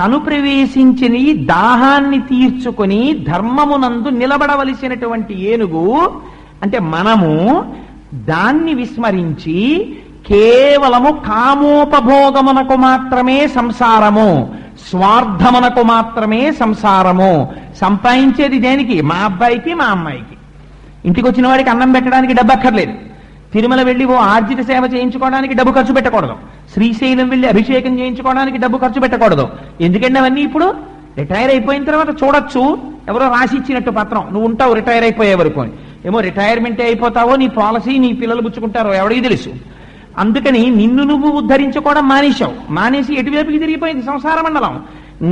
తను ప్రవేశించిన దాహాన్ని తీర్చుకొని ధర్మమునందు నిలబడవలసినటువంటి ఏనుగు అంటే మనము దాన్ని విస్మరించి కేవలము కామోపభోగమునకు మాత్రమే సంసారము, స్వార్థమునకు మాత్రమే సంసారము. సంపాదించేది దేనికి? మా అబ్బాయికి మా అమ్మాయికి. ఇంటికి వచ్చిన వాడికి అన్నం పెట్టడానికి డబ్బు అక్కర్లేదు. తిరుమల వెళ్ళి ఓ ఆర్జిత సేవ చేయించుకోవడానికి డబ్బు ఖర్చు పెట్టకూడదు. శ్రీశైలం వెళ్ళి అభిషేకం చేయించుకోవడానికి డబ్బు ఖర్చు పెట్టకూడదు. ఎందుకంటే అవన్నీ ఇప్పుడు రిటైర్ అయిపోయిన తర్వాత చూడొచ్చు. ఎవరో రాసి ఇచ్చినట్టు పత్రం, నువ్వు ఉంటావు రిటైర్ అయిపోయే వరకు అని. ఏమో రిటైర్మెంటే అయిపోతావో, నీ పాలసీ నీ పిల్లలు పుచ్చుకుంటారో ఎవరికి తెలుసు. అందుకని నిన్ను నువ్వు ఉద్ధరించుకోవడం మానేశావు. మానేసి ఎటువైపుకి తిరిగిపోయింది సంసార మండలం.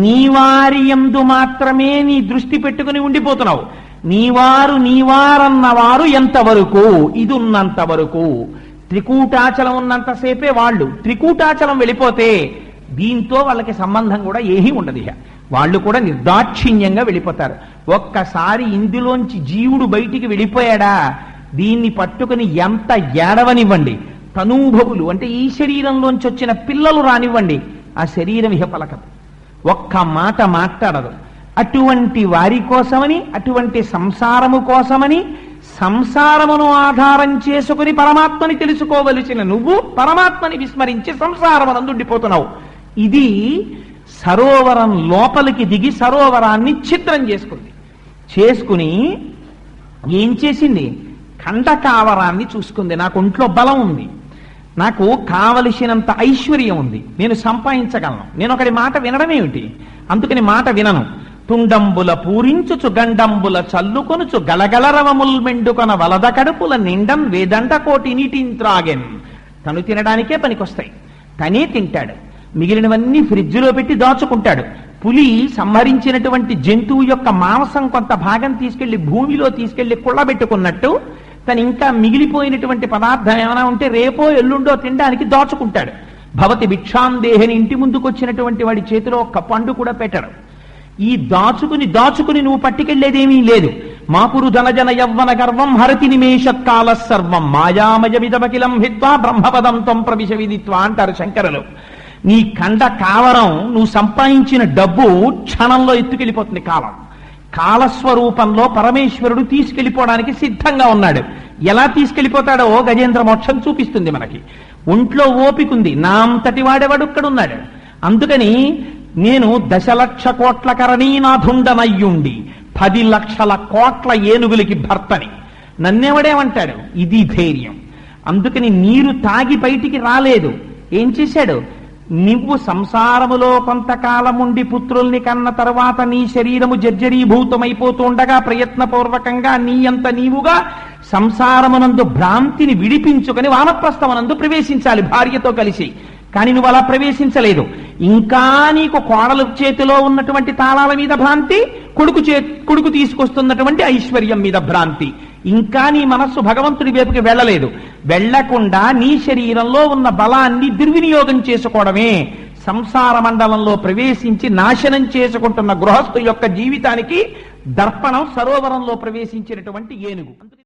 నీ వారి యందు మాత్రమే నీ దృష్టి పెట్టుకుని ఉండిపోతున్నావు. నీవారన్నవారు ఎంతవరకు? ఇది ఉన్నంత వరకు. త్రికూటాచలం ఉన్నంతసేపే వాళ్ళు. త్రికూటాచలం వెళ్ళిపోతే దీంతో వాళ్ళకి సంబంధం కూడా ఏమీ ఉండదు. వాళ్ళు కూడా నిర్దాక్షిణ్యంగా వెళ్ళిపోతారు. ఒక్కసారి ఇందులోంచి జీవుడు బయటికి వెళ్ళిపోయాడా, దీన్ని పట్టుకుని ఎంత ఏడవనివ్వండి, తనూభవులు అంటే ఈ శరీరంలోంచి వచ్చిన పిల్లలు రానివ్వండి, ఆ శరీరం ఇహ పలకదు, ఒక్క మాట మాట్లాడదు. అటువంటి వారి కోసమని, అటువంటి సంసారము కోసమని, సంసారమును ఆధారం చేసుకుని పరమాత్మని తెలుసుకోవలసిన నువ్వు పరమాత్మని విస్మరించి సంసారమునందు ఉండిపోతున్నావు. ఇది సరోవరం లోపలికి దిగి సరోవరాన్ని ఛిద్రం చేసుకుని ఏం చేసింది? ఖండకావరాన్ని చూసుకుంది. నాకు ఒంట్లో బలం ఉంది, నాకు కావలసినంత ఐశ్వర్యం ఉంది, నేను సంపాదించగలను, నేను ఒకటి మాట వినడమేమిటి, అందుకని మాట వినను. తుండంబుల పూరించుచు గండంబుల చల్లుకొనుచు గలగలరవముల్ మెండుకొన వలద కడుపుల నిండం వేదంట కోటి నీటింత్రాగెన్. తను తినడానికే పనికొస్తాయి, తనే తింటాడు. మిగిలినవన్నీ ఫ్రిడ్జ్లో పెట్టి దాచుకుంటాడు. పులి సంహరించినటువంటి జంతువు యొక్క మాంసం కొంత భాగం తీసుకెళ్లి భూమిలో తీసుకెళ్లి కుళ్ళబెట్టుకున్నట్టు తను ఇంకా మిగిలిపోయినటువంటి పదార్థం ఏమైనా ఉంటే రేపో ఎల్లుండో తినడానికి దాచుకుంటాడు. భవతి భిక్షాందేహని ఇంటి ముందుకు వచ్చినటువంటి వాడి చేతిలో ఒక్క పండు కూడా పెట్టడు. ఈ దాచుకుని నువ్వు పట్టుకెళ్లేదేమీ లేదు. మాకురు ధనజన యవ్వన గర్వం హరతి నిమేషత్కాల సర్వం మాయామయమిదమకిలం హిత్వా బ్రహ్మపదం త్వం ప్రవిశ విదిత్వా అంటారు శంకరులు. నీ కండ కావరం, నువ్వు సంపాదించిన డబ్బు క్షణంలో ఎత్తుకెళ్ళిపోతుంది. కాలస్వరూపంలో పరమేశ్వరుడు తీసుకెళ్లిపోవడానికి సిద్ధంగా ఉన్నాడు. ఎలా తీసుకెళ్లిపోతాడో గజేంద్ర మోక్షం చూపిస్తుంది మనకి. ఒంట్లో ఓపికంది, నా అంతటి వాడేవాడు ఇక్కడున్నాడు. అందుకని నేను 10,00,000 కోట్ల కరణీనాథుండనయ్యుండి 10 లక్షల కోట్ల ఏనుగులకి భర్తని నన్నెవడేమంటాడు? ఇది ధైర్యం. అందుకని నీరు తాగి బయటికి రాలేదు. ఏం చేశాడు? నువ్వు సంసారములో కొంతకాలముండి పుత్రుల్ని కన్న తర్వాత నీ శరీరము జర్జరీభూతమైపోతుండగా ప్రయత్నపూర్వకంగా నీ అంత నీవుగా సంసారమునందు భ్రాంతిని విడిపించుకొని వానప్రస్థమునందు ప్రవేశించాలి భార్యతో కలిసి. కానీ నువ్వు అలా ప్రవేశించలేదు. ఇంకా నీకు కోడలు చేతిలో ఉన్నటువంటి తాళాల మీద భ్రాంతి, కొడుకు తీసుకొస్తున్నటువంటి ఐశ్వర్యం మీద భ్రాంతి. ఇంకా నీ మనస్సు భగవంతుడి వైపుకి వెళ్ళలేదు. వెళ్లకుండా నీ శరీరంలో ఉన్న బలాన్ని దుర్వినియోగం చేసుకోవడమే సంసార మండలంలో ప్రవేశించి నాశనం చేసుకుంటున్న గృహస్థు యొక్క జీవితానికి దర్పణం. సరోవరంలో ప్రవేశించినటువంటి ఏనుగు.